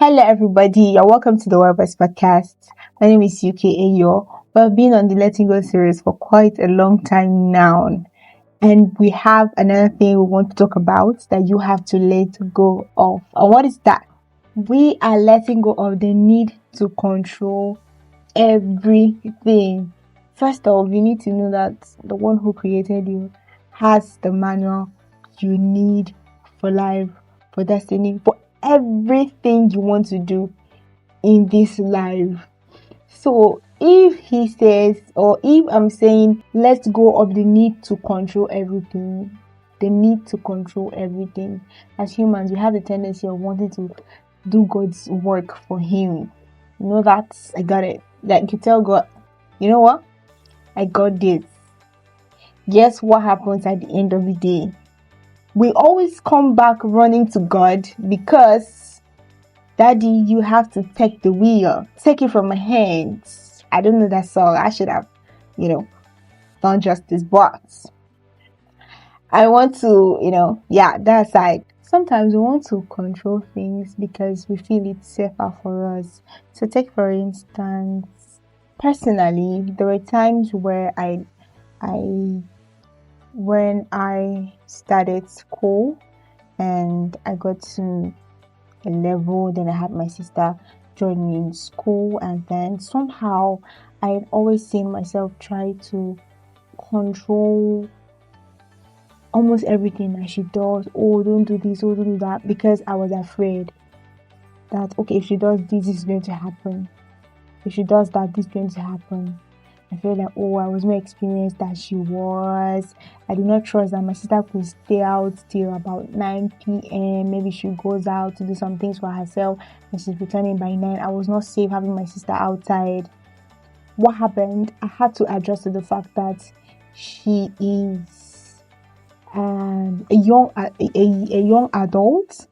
Hello, everybody. You're welcome to the Proverbs podcast. My name is Yhukay. We've been on the Letting Go series for quite a long time now. And we have another thing we want to talk about that you have to let go of. And what is that? We are letting go of the need to control everything. First of all, you need to know that the one who created you has the manual you need for life, for destiny, for everything you want to do in this life. So if he says, or if I'm saying, let's go of the need to control everything, as humans, we have the tendency of wanting to do God's work for him. You know that? I got it. Like you tell God, you know what? I got this. Guess what happens at the end of the day? We always come back running to God because, Daddy, you have to take the wheel. Take it from my hands. I don't know that song. I should have, done justice, but I want to, that's like sometimes we want to control things because we feel it's safer for us. So take for instance, personally, there were times where when I started school and I got to a level, then I had my sister join me in school, and then somehow I always seen myself try to control almost everything that she does. Oh, don't do this, oh, don't do that, because I was afraid that, okay, if she does this is going to happen. If she does that, this is going to happen. I feel like, I was more experienced than she was. I do not trust that my sister could stay out till about 9 p.m. Maybe she goes out to do some things for herself and she's returning by 9. I was not safe having my sister outside. What happened? I had to adjust to the fact that she is a young adult,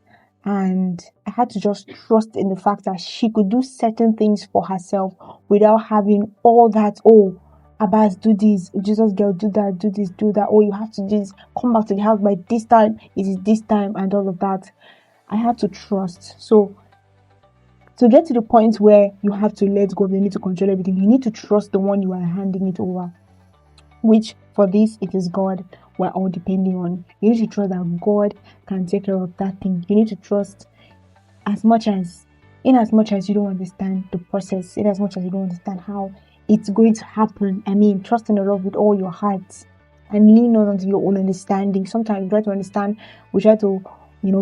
and I had to just trust in the fact that she could do certain things for herself without having all that, Abbas, do this, Jesus girl, do that, do this, do that, you have to do this, come back to the house by this time, it is this time, and all of that. I had to trust. So to get to the point where you have to let go, you need to control everything, you need to trust the one you are handing it over, which for this it is God we're all depending on. You need to trust that God can take care of that thing. You need to trust in as much as you don't understand the process, in as much as you don't understand how it's going to happen. Trust in the Lord with all your heart and lean not onto your own understanding. Sometimes we try to understand, we try to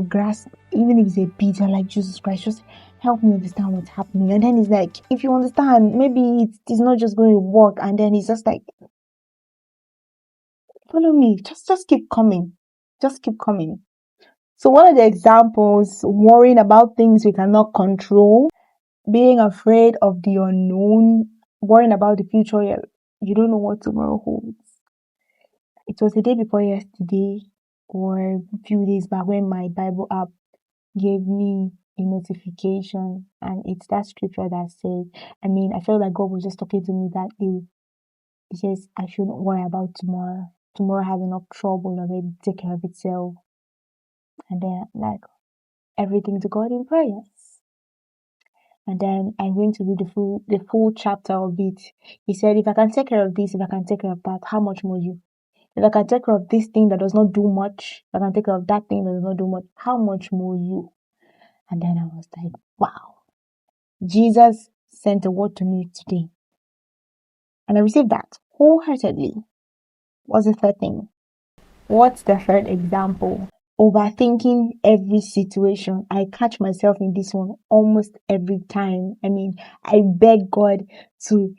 grasp, even if it's a bit. You're like, Jesus Christ, just help me understand what's happening. And then it's like, if you understand, maybe it's not just going to work. And then it's just like, follow me, just keep coming, So one of the examples, worrying about things we cannot control, being afraid of the unknown, worrying about the future. You don't know what tomorrow holds. It was the day before yesterday or a few days back when my Bible app gave me a notification, and it's that scripture that said, I felt like God was just talking to me that day. He says, I shouldn't worry about tomorrow. Tomorrow has enough trouble already to take care of itself. And then, everything to God in prayers. And then I'm going to read the full chapter of it. He said, if I can take care of this, if I can take care of that, how much more you? If I can take care of this thing that does not do much, if I can take care of that thing that does not do much, how much more you? And then I was like, wow. Jesus sent a word to me today. And I received that wholeheartedly. What's the third thing? What's the third example? Overthinking every situation. I catch myself in this one almost every time. I beg God to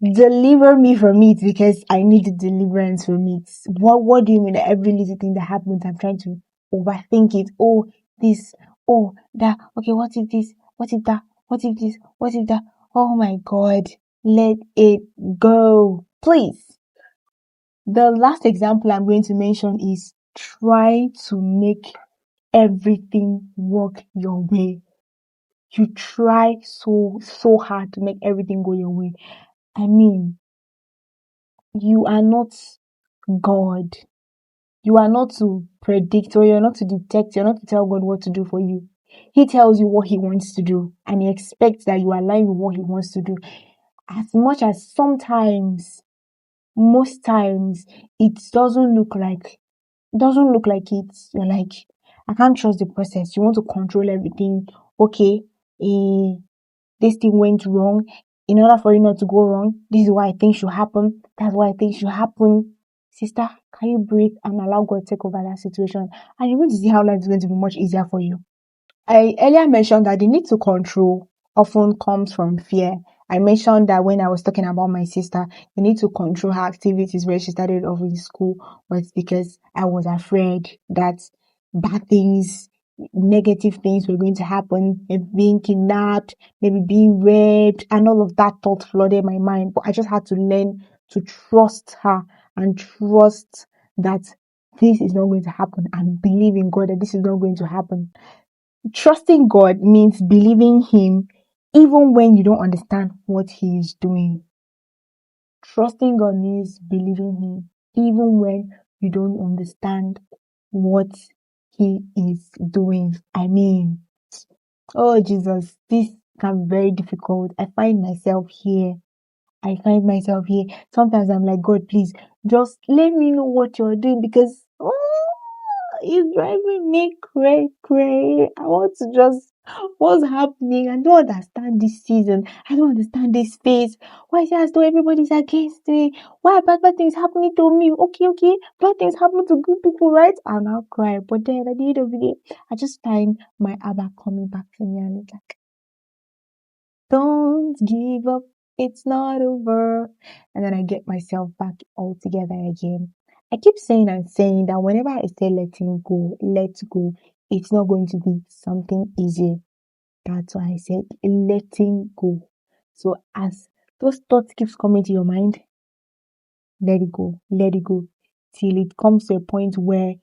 deliver me from it because I need deliverance from it. What do you mean? Every little thing that happens, I'm trying to overthink it. Oh, this, oh, that. Okay, what if this? What if that? What if this? What if that? Oh my God, let it go, please. The last example I'm going to mention is try to make everything work your way. You try so hard to make everything go your way. You are not God. You are not to predict, or you're not to detect, you're not to tell God what to do for you. He tells you what he wants to do, and he expects that you align with what he wants to do. As much as sometimes, most times, it doesn't look like it. You're like, I can't trust the process. You want to control everything. Okay, eh, this thing went wrong. In order for it not to go wrong, this is what I think should happen. That's what I think should happen. Sister, can you breathe and allow God to take over that situation? And you're going to see how life is going to be much easier for you. I earlier mentioned that the need to control often comes from fear. I mentioned that when I was talking about my sister, the need to control her activities where she started off in school was because I was afraid that bad things, negative things were going to happen, maybe being kidnapped, maybe being raped, and all of that thought flooded my mind. But I just had to learn to trust her and trust that this is not going to happen and believe in God that this is not going to happen. Trusting God means believing Him even when you don't understand what He is doing. Trusting God means believing Him even when you don't understand what He is doing. I mean, oh Jesus, this can be very difficult. I find myself here. Sometimes I'm like, God, please, just let me know what you're doing because it's driving me cray. I want to just, what's happening? I don't understand this season. I don't understand this phase. Why is it as though everybody's against me? Why are bad things happening to me? Okay. Bad things happen to good people, right? I'll now cry. But then at the end of the day, I just find my Abba coming back to me and it's like, don't give up. It's not over. And then I get myself back all together again. I keep saying that whenever I say letting go, let go, it's not going to be something easy. That's why I said letting go. So as those thoughts keeps coming to your mind, let it go, till it comes to a point where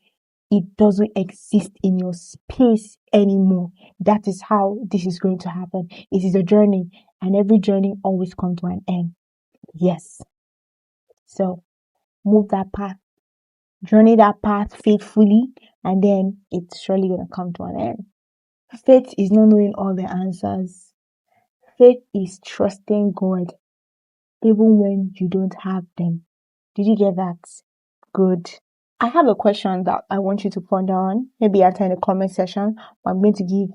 it doesn't exist in your space anymore. That is how this is going to happen. It is a journey, and every journey always comes to an end. Yes. So move that path, journey that path faithfully, and then it's surely going to come to an end. Faith is not knowing all the answers. Faith is trusting God even when you don't have them. Did you get that? Good. I have a question that I want you to ponder on, maybe after in the comment section, but I'm going to give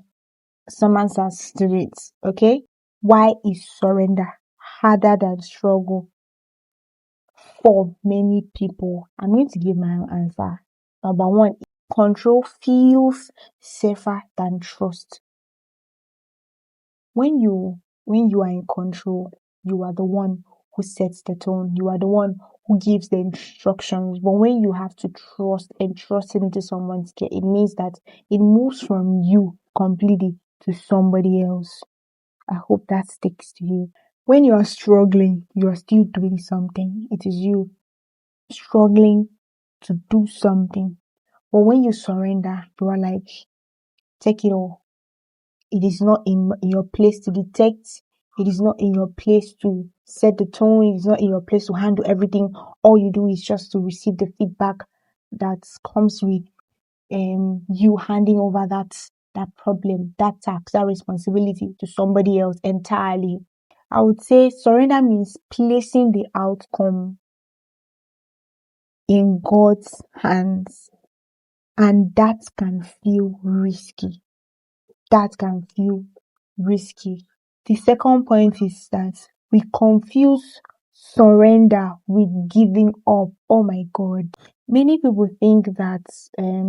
some answers to it, okay? Why is surrender harder than struggle for many people? I'm going to give my answer. Number one, control feels safer than trust. When you are in control, you are the one who sets the tone. You are the one who gives the instructions. But when you have to trust and trust into someone's care, it means that it moves from you completely to somebody else. I hope that sticks to you. When you are struggling, you are still doing something. It is you struggling to do something. But when you surrender, you are like, take it all. It is not in your place to detect. It is not in your place to set the tone. It is not in your place to handle everything. All you do is just to receive the feedback that comes with you handing over that problem, that task, that responsibility to somebody else entirely. I would say surrender means placing the outcome in God's hands, and that can feel risky. The second point is that we confuse surrender with giving up. Oh my God. Many people think that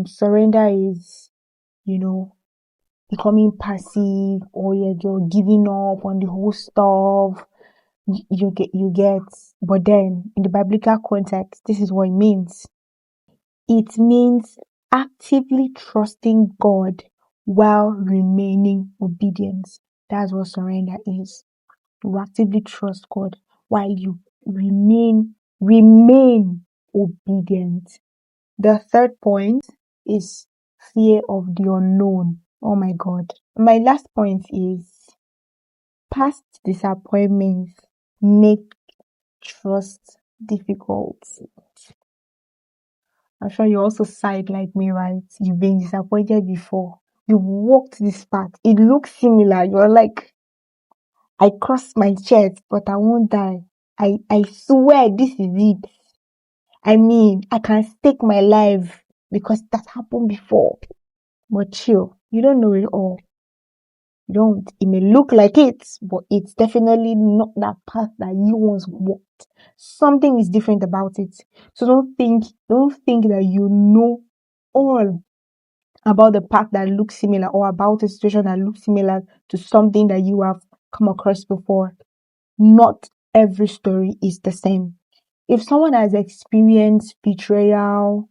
surrender is, becoming passive, or you're giving up on the whole stuff. You get. But then in the biblical context, this is what it means. It means actively trusting God while remaining obedient. That's what surrender is. You actively trust God while you remain obedient. The third point is fear of the unknown. Oh my God. My last point is past disappointments make trust difficult. I'm sure you also sighed like me, right? You've been disappointed before. You walked this path. It looks similar. You're like, I crossed my chest, but I won't die. I swear this is it. I mean, I can stake my life because that happened before. But chill, you don't know it all. You don't. It may look like it, but it's definitely not that path that you once walked. Something is different about it. So don't think that you know all about the path that looks similar or about a situation that looks similar to something that you have come across before. Not every story is the same. If someone has experienced betrayal,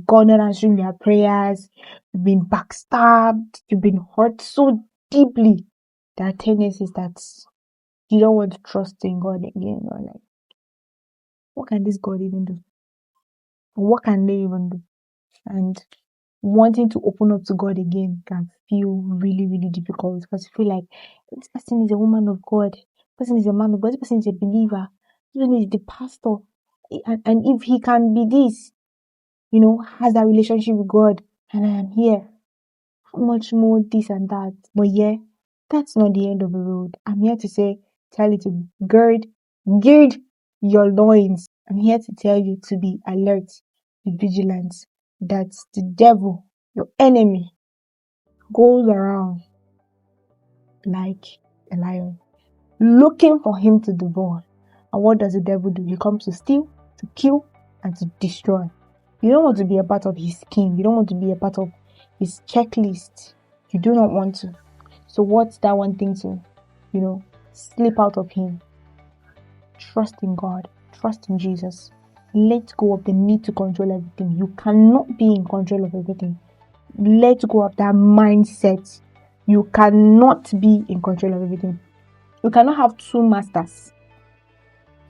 God not answering their prayers, you've been backstabbed, you've been hurt so deeply, there are tendencies that you don't want to trust in God again. You're like, what can this God even do? What can they even do? And wanting to open up to God again can feel really, really difficult because you feel like this person is a woman of God, this person is a man of God, this person is a believer, this person is the pastor. And if he can be this, has that relationship with God, and I am here, how much more this and that? But yeah, that's not the end of the road. I'm here to tell you to gird your loins. I'm here to tell you to be alert, be vigilant, that the devil, your enemy, goes around like a lion, looking for him to devour. And what does the devil do? He comes to steal, to kill, and to destroy. You don't want to be a part of his scheme. You don't want to be a part of his checklist. You do not want to. So what's that one thing to, slip out of him? Trust in God. Trust in Jesus. Let go of the need to control everything. You cannot be in control of everything. Let go of that mindset. You cannot be in control of everything. You cannot have two masters.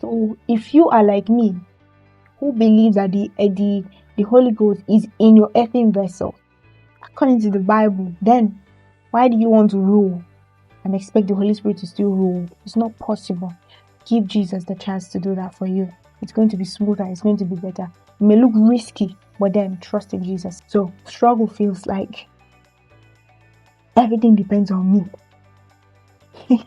So if you are like me, who believes that the Holy Ghost is in your earthen vessel, according to the Bible, then why do you want to rule and expect the Holy Spirit to still rule? It's not possible. Give Jesus the chance to do that for you. It's going to be smoother. It's going to be better. It may look risky, but then trust in Jesus. So struggle feels like everything depends on me.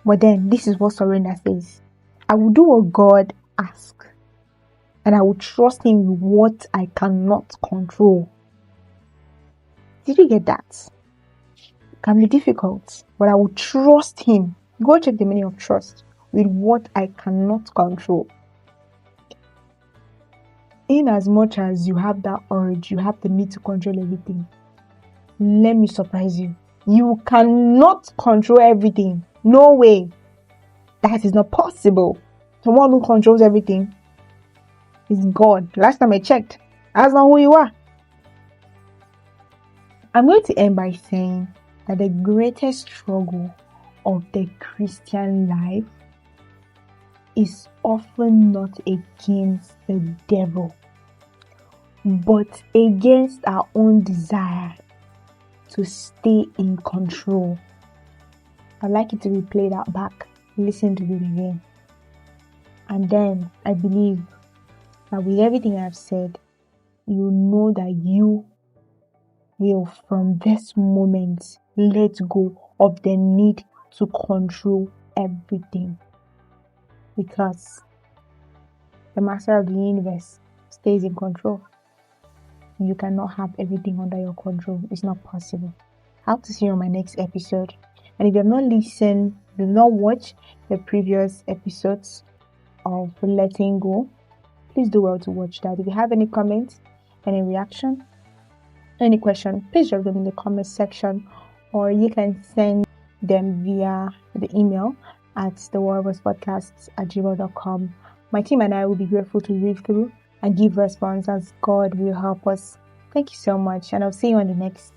But then this is what surrender says. I will do what God asks, and I will trust him with what I cannot control. Did you get that? It can be difficult, but I will trust him. Go check the meaning of trust with what I cannot control. In as much as you have that urge, you have the need to control everything. Let me surprise you. You cannot control everything. No way. That is not possible. The one who controls everything is God. Last time I checked, that's not who you are. I'm going to end by saying that the greatest struggle of the Christian life is often not against the devil, but against our own desire to stay in control. I'd like you to replay that back, listen to it again. And then I believe that with everything I've said, you know that you will from this moment let go of the need to control everything, because the master of the universe stays in control. You cannot have everything under your control. It's not possible. I hope to see you on my next episode. And if you have not listened, do not watch the previous episodes of Letting Go, please do well to watch that. If you have any comments, any reaction, any question, please drop them in the comment section, or you can send them via the email at thewarriorspodcasts@gmail.com. My team and I will be grateful to read through and give response as God will help us. Thank you so much, and I'll see you on the next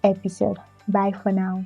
episode. Bye for now.